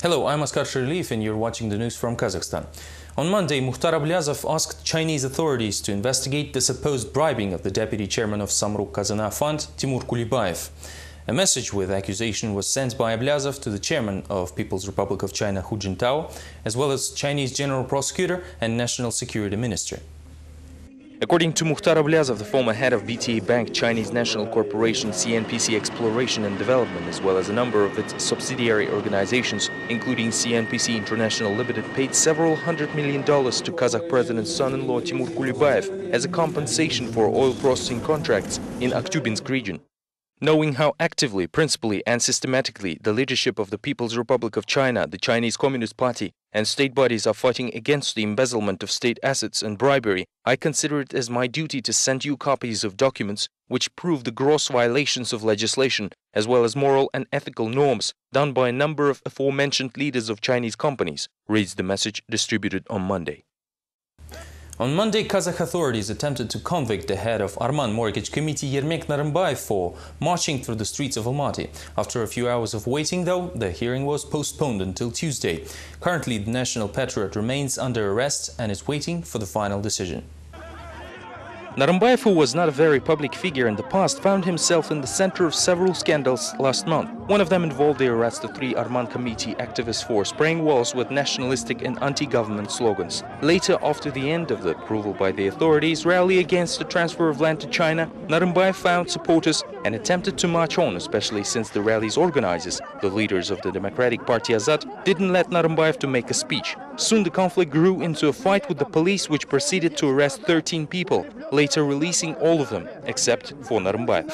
Hello, I'm Askar Sherliyev and you're watching the news from Kazakhstan. On Monday, Mukhtar Ablyazov asked Chinese authorities to investigate the supposed bribing of the deputy chairman of Samruk Kazana Fund, Timur Kulibayev. A message with accusation was sent by Ablyazov to the chairman of People's Republic of China, Hu Jintao, as well as Chinese General Prosecutor and National Security Minister. According to Mukhtar Ablyazov, the former head of BTA Bank, Chinese National Corporation, CNPC Exploration and Development, as well as a number of its subsidiary organizations, including CNPC International Limited, paid several $100 million to Kazakh president's son-in-law Timur Kulibayev as a compensation for oil processing contracts in Akhtubinsk region. Knowing how actively, principally and systematically the leadership of the People's Republic of China, the Chinese Communist Party, and state bodies are fighting against the embezzlement of state assets and bribery, I consider it as my duty to send you copies of documents which prove the gross violations of legislation, as well as moral and ethical norms, done by a number of aforementioned leaders of Chinese companies, reads the message distributed on Monday. On Monday, Kazakh authorities attempted to convict the head of Arman Mortgage Committee Yermek Narımbayev for marching through the streets of Almaty. After a few hours of waiting, though, the hearing was postponed until Tuesday. Currently, the national patriot remains under arrest and is waiting for the final decision. Narımbayev, who was not a very public figure in the past, found himself in the center of several scandals last month. One of them involved the arrest of 3 Arman Committee activists for spraying walls with nationalistic and anti-government slogans. Later, after the end of the approval by the authorities rally against the transfer of land to China, Narımbayev found supporters and attempted to march on, especially since the rally's organizers, the leaders of the Democratic Party Azad, didn't let Narımbayev to make a speech. Soon the conflict grew into a fight with the police, which proceeded to arrest 13 people, later releasing all of them, except for Narımbayev.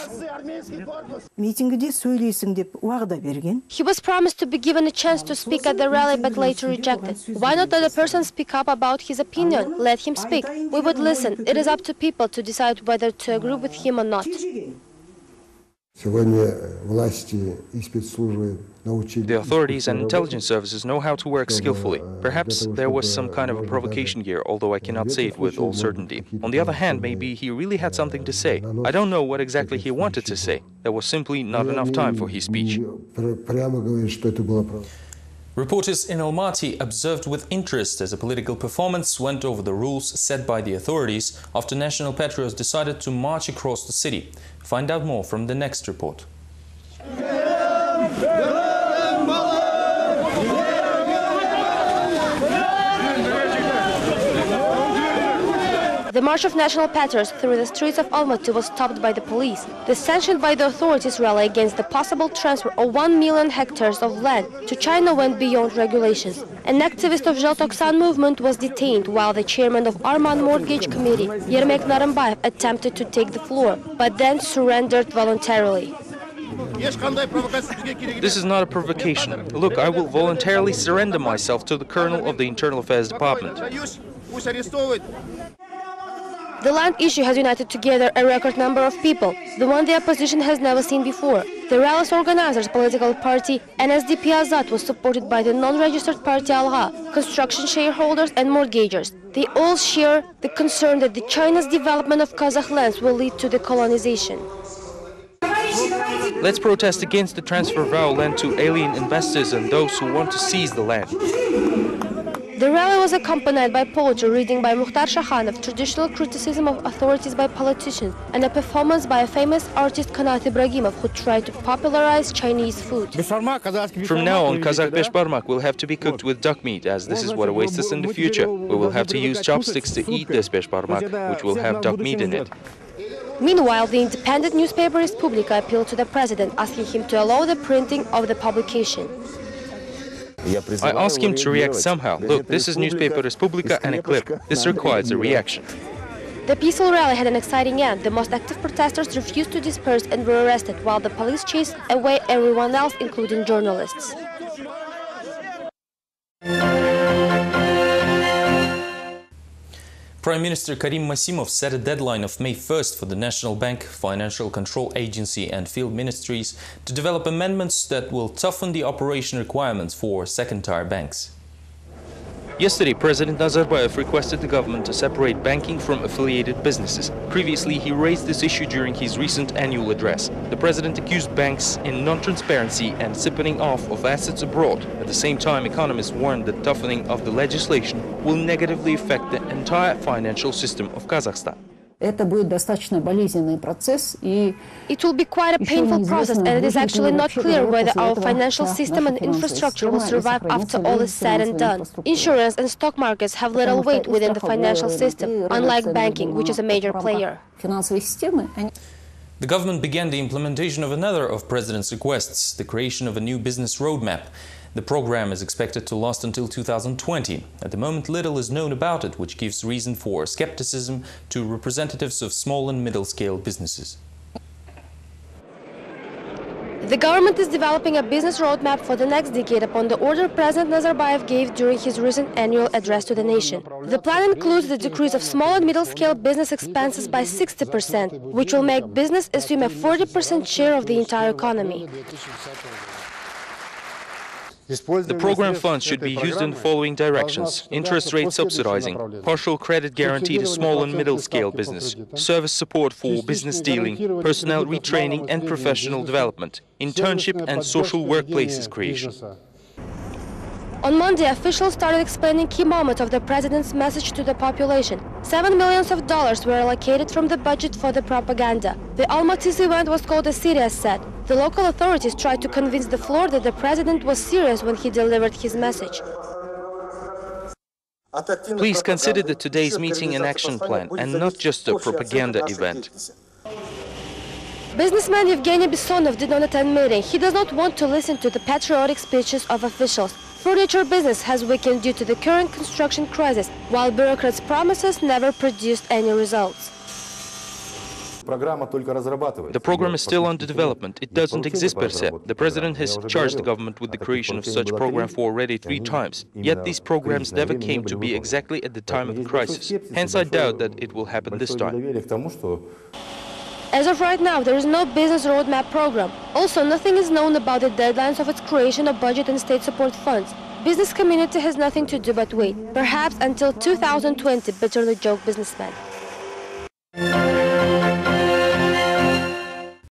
He was promised to be given a chance to speak at the rally, but later rejected. Why not let a person speak up about his opinion? Let him speak. We would listen. It is up to people to decide whether to agree with him or not. The authorities and intelligence services know how to work skillfully. Perhaps there was some kind of a provocation here, although I cannot say it with all certainty. On the other hand, maybe he really had something to say. I don't know what exactly he wanted to say. There was simply not enough time for his speech. Reporters in Almaty observed with interest as a political performance went over the rules set by the authorities after national patriots decided to march across the city. Find out more from the next report. The march of national patriots through the streets of Almaty was stopped by the police. The sanctioned by the authorities rally against the possible transfer of 1 million hectares of land to China went beyond regulations. An activist of Желтоксан movement was detained while the chairman of Arman Mortgage Committee, Yermek Narımbayev, attempted to take the floor, but then surrendered voluntarily. This is not a provocation. Look, I will voluntarily surrender myself to the colonel of the Internal Affairs Department. The land issue has united together a record number of people, the one the opposition has never seen before. The rally's organizers' political party, NSDP Azad, was supported by the non-registered party Alga, construction shareholders and mortgagers. They all share the concern that the China's development of Kazakh lands will lead to the colonization. Let's protest against the transfer of our land to alien investors and those who want to seize the land. The rally was accompanied by poetry reading by Mukhtar Shakhanov, traditional criticism of authorities by politicians, and a performance by a famous artist Kanat Ibragimov, who tried to popularize Chinese food. From now on, Kazakh beshbarmak will have to be cooked with duck meat, as this is what awaits us in the future. We will have to use chopsticks to eat this beshbarmak, which will have duck meat in it. Meanwhile, the independent newspaper Respublika appealed to the president, asking him to allow the printing of the publication. I ask him to react somehow. Look, this is newspaper Respublika and a clip. This requires a reaction. The peaceful rally had an exciting end. The most active protesters refused to disperse and were arrested, while the police chased away everyone else, including journalists. Prime Minister Karim Masimov set a deadline of May 1st for the National Bank, Financial Control Agency and field ministries to develop amendments that will toughen the operation requirements for second-tier banks. Yesterday, President Nazarbayev requested the government to separate banking from affiliated businesses. Previously, he raised this issue during his recent annual address. The president accused banks in non-transparency and siphoning off of assets abroad. At the same time, economists warned that toughening of the legislation will negatively affect the entire financial system of Kazakhstan. Это будет достаточно болезненный процесс, и it will be quite a painful process, and it is actually not clear whether our financial system and infrastructure will survive after all is said and done. Insurance and stock markets have little weight within the financial system, unlike banking, which is a major player. The government began the implementation of another of President's requests, the creation of a new business roadmap. The program is expected to last until 2020. At the moment, little is known about it, which gives reason for skepticism to representatives of small and middle-scale businesses. The government is developing a business roadmap for the next decade upon the order President Nazarbayev gave during his recent annual address to the nation. The plan includes the decrease of small and middle-scale business expenses by 60%, which will make business assume a 40% share of the entire economy. The program funds should be used in the following directions: interest rate subsidizing, partial credit guarantee to small and middle-scale business, service support for business dealing, personnel retraining and professional development, internship and social workplaces creation. On Monday, officials started explaining key moments of the president's message to the population. $7 million were allocated from the budget for the propaganda. The Almaty's event was called a serious set. The local authorities tried to convince the floor that the president was serious when he delivered his message. Please consider today's meeting an action plan and not just a propaganda event. Businessman Evgeny Bessonov did not attend meeting. He does not want to listen to the patriotic speeches of officials. Furniture business has weakened due to the current construction crisis, while bureaucrats' promises never produced any results. The program is still under development. It doesn't exist per se. The president has charged the government with the creation of such program for already 3 times. Yet these programs never came to be exactly at the time of the crisis. Hence, I doubt that it will happen this time. As of right now, there is no business roadmap program. Also, nothing is known about the deadlines of its creation of budget and state support funds. Business community has nothing to do but wait, perhaps until 2020, bitterly joked businessman.